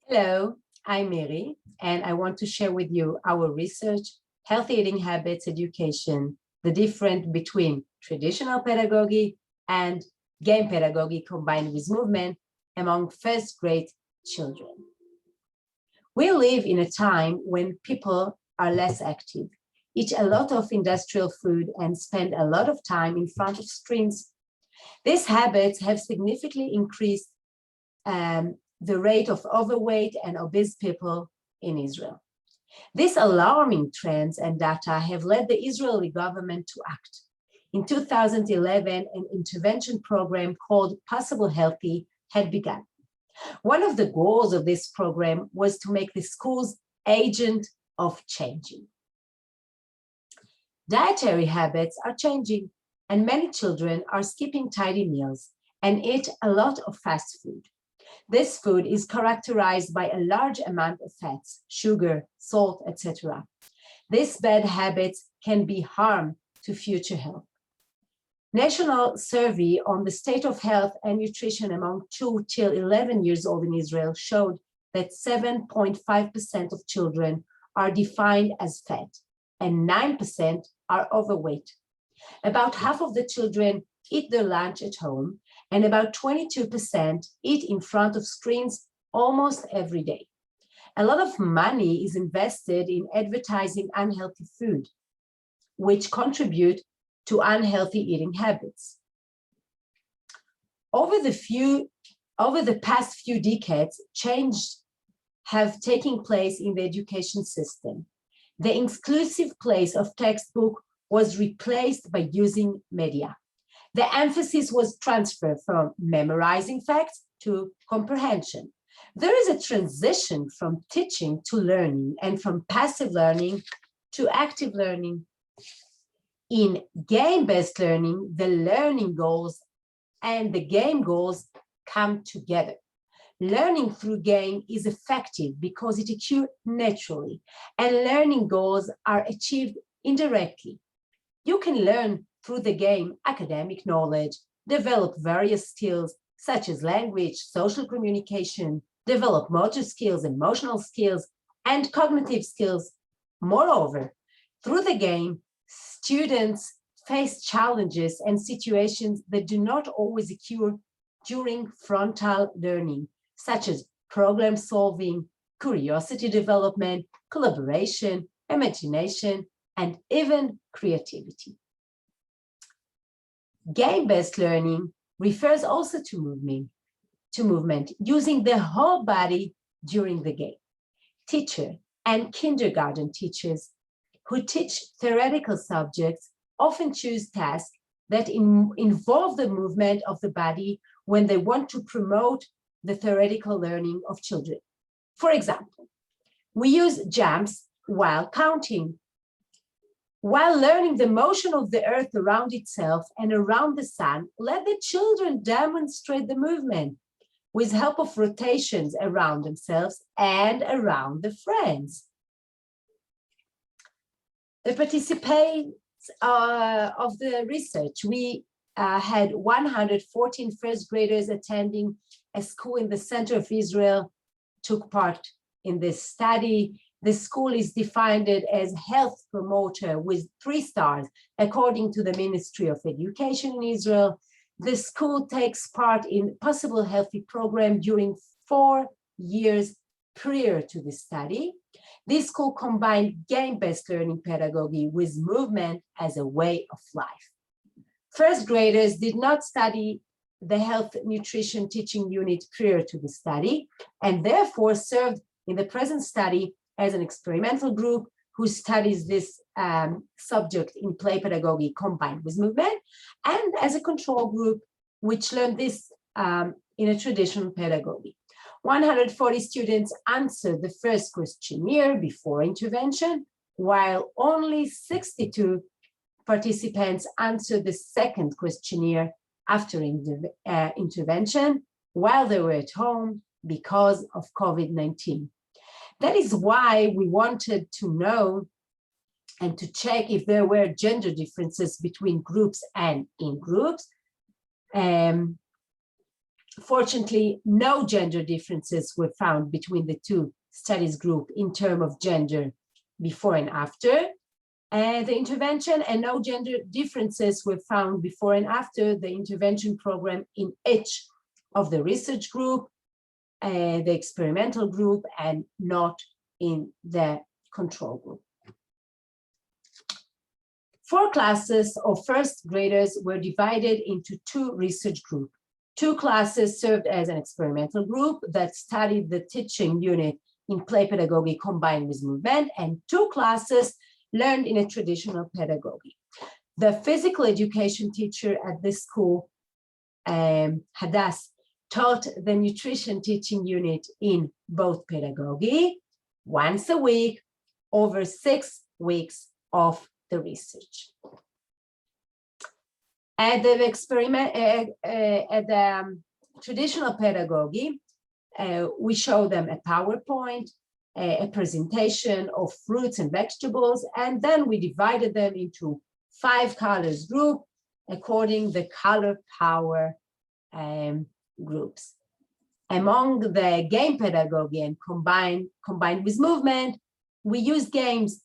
Hello, I'm Mary, and I want to share with you our research, healthy eating habits education, the difference between traditional pedagogy and game pedagogy combined with movement among first grade children. We live in a time when people are less active, eat a lot of industrial food, and spend a lot of time in front of screens. These habits have significantly increased the rate of overweight and obese people in Israel. These alarming trends and data have led the Israeli government to act. In 2011, an intervention program called Possible Healthy had begun. One of the goals of this program was to make the schools agent of changing. Dietary habits are changing, and many children are skipping tidy meals and eat a lot of fast food. This food is characterized by a large amount of fats, sugar, salt, etc. These bad habits can be harm to future health. National survey on the state of health and nutrition among 2 till 11 years old in Israel showed that 7.5% of children are defined as fat and 9% are overweight. About half of the children eat their lunch at home, and about 22% eat in front of screens almost every day. A lot of money is invested in advertising unhealthy food, which contribute to unhealthy eating habits. Over the past few decades, changes have taken place in the education system. The exclusive place of textbook was replaced by using media. The emphasis was transferred from memorizing facts to comprehension. There is a transition from teaching to learning and from passive learning to active learning. In game-based learning, the learning goals and the game goals come together. Learning through game is effective because it occurs naturally, and learning goals are achieved indirectly. You can learn through the game academic knowledge, develop various skills such as language, social communication, develop motor skills, emotional skills, and cognitive skills. Moreover, through the game, students face challenges and situations that do not always occur during frontal learning, such as problem solving, curiosity development, collaboration, imagination, and even creativity. Game-based learning refers also to movement, using the whole body during the game. Teachers and kindergarten teachers who teach theoretical subjects often choose tasks that involve the movement of the body when they want to promote the theoretical learning of children. For example, we use jumps while counting. While learning the motion of the earth around itself and around the sun, let the children demonstrate the movement with help of rotations around themselves and around the friends. The participants of the research, we had 114 first graders attending a school in the center of Israel, took part in this study. The school is defined as health promoter with 3 stars, according to the Ministry of Education in Israel. The school takes part in Possible Healthy program during 4 years prior to the study. This school combined game-based learning pedagogy with movement as a way of life. First graders did not study the health nutrition teaching unit prior to the study, and therefore served in the present study as an experimental group who studies this subject in play pedagogy combined with movement, and as a control group which learned this in a traditional pedagogy. 140 students answered the first questionnaire before intervention, while only 62 participants answered the second questionnaire after intervention while they were at home because of COVID-19. That is why we wanted to know and to check if there were gender differences between groups and in groups. Fortunately, no gender differences were found between the two studies group in terms of gender before and after the intervention, and no gender differences were found before and after the intervention program in each of the research group, the experimental group, and not in the control group. 4 classes of first graders were divided into 2 research groups. 2 classes served as an experimental group that studied the teaching unit in play pedagogy combined with movement, and 2 classes learned in a traditional pedagogy. The physical education teacher at this school, Hadass, taught the nutrition teaching unit in both pedagogy once a week over 6 weeks of the research. At the traditional pedagogy, we show them a PowerPoint, a presentation of fruits and vegetables, and then we divided them into 5 colors group according the color power groups. Among the game pedagogy and combined with movement, we used games,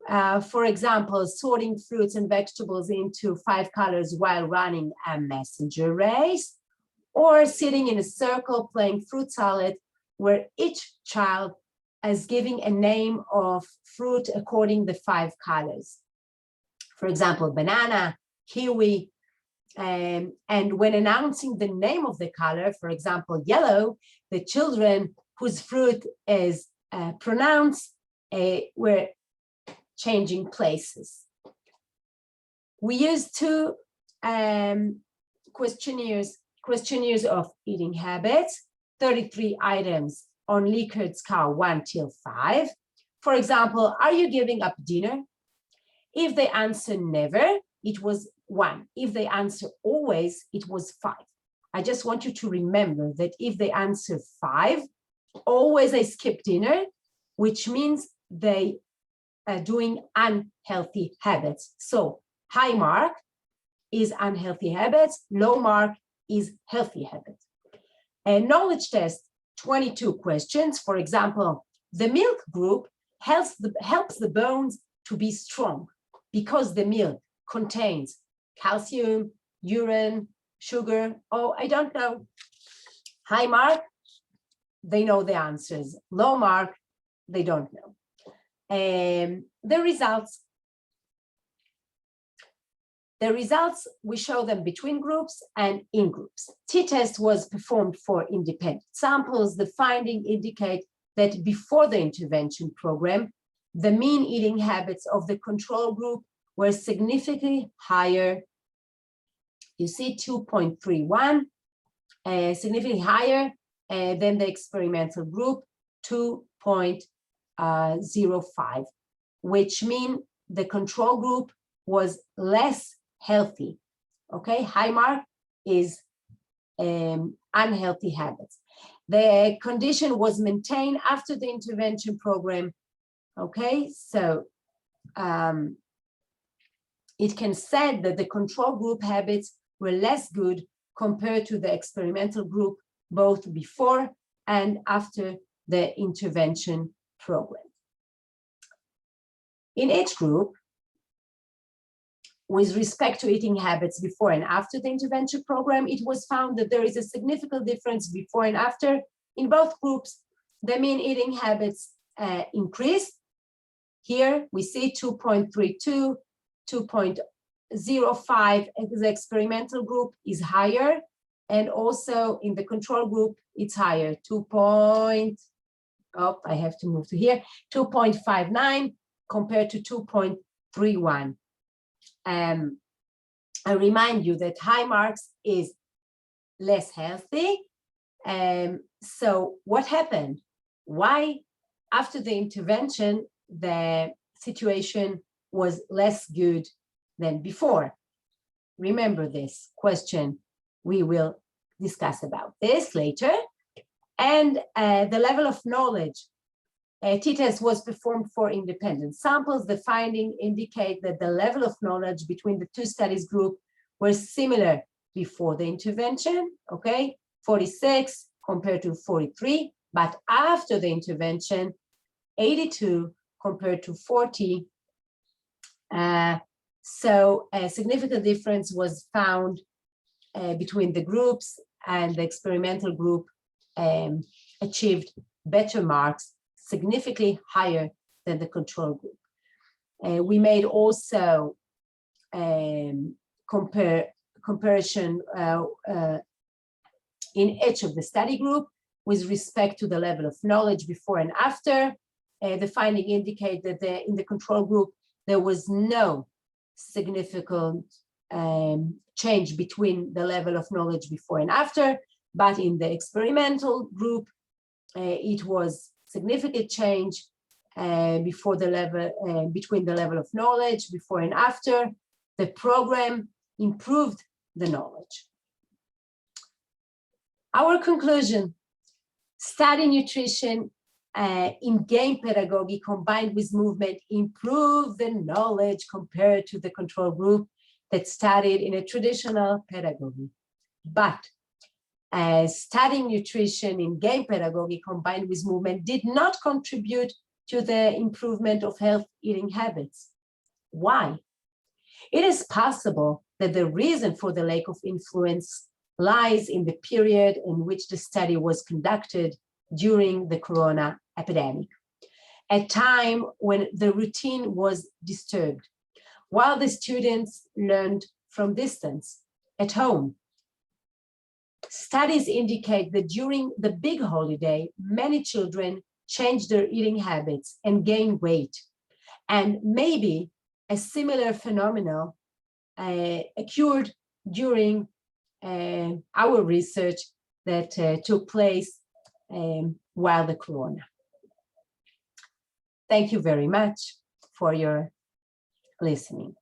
for example, sorting fruits and vegetables into 5 colors while running a messenger race, or sitting in a circle playing fruit salad, where each child is giving a name of fruit according the 5 colors. For example, banana, kiwi, and when announcing the name of the color, for example, yellow, the children whose fruit is pronounced were changing places. We used 2 questionnaires of eating habits, 33 items on Likert scale 1 till 5. For example, are you giving up dinner? If they answer never, it was 1. If they answer always, it was 5. I just want you to remember that if they answer 5, always they skip dinner, which means they are doing unhealthy habits. So high mark is unhealthy habits, low mark is healthy habits. A knowledge test, 22 questions. For example, the milk group helps the bones to be strong because the milk contains calcium, urine, sugar. Oh, I don't know. High mark, they know the answers. Low mark, they don't know. The results, we show them between groups and in groups. T-test was performed for independent samples. The findings indicate that before the intervention program, the mean eating habits of the control group were significantly higher. You see 2.31, significantly higher than the experimental group, 2.05, which means the control group was less healthy. Okay, high mark is unhealthy habits. The condition was maintained after the intervention program. Okay, so it can say that the control group habits were less good compared to the experimental group, both before and after the intervention program. In each group, with respect to eating habits before and after the intervention program, it was found that there is a significant difference before and after. In both groups, the mean eating habits increased. Here we see 2.32, 2.05, the experimental group is higher, and also in the control group, it's higher, 2.59 compared to 2.31. I remind you that high marks is less healthy. So what happened? Why, after the intervention, the situation was less good than before? Remember this question. We will discuss about this later. And the level of knowledge. T-test was performed for independent samples. The findings indicate that the level of knowledge between the 2 studies group were similar before the intervention, okay? 46 compared to 43, but after the intervention, 82 compared to 40. So a significant difference was found between the groups, and the experimental group achieved better marks, significantly higher than the control group. We made also comparison in each of the study group with respect to the level of knowledge before and after. The finding indicate that in the control group, there was no significant change between the level of knowledge before and after, but in the experimental group, it was significant change between the level of knowledge before and after. The program improved the knowledge. Our conclusion: study nutrition in game pedagogy combined with movement improved the knowledge compared to the control group that studied in a traditional pedagogy. But studying nutrition in game pedagogy combined with movement did not contribute to the improvement of health eating habits. Why? It is possible that the reason for the lack of influence lies in the period in which the study was conducted during the corona epidemic, a time when the routine was disturbed, while the students learned from distance at home. Studies indicate that during the big holiday, many children changed their eating habits and gained weight. And maybe a similar phenomenon occurred during our research that took place while the corona. Thank you very much for your listening.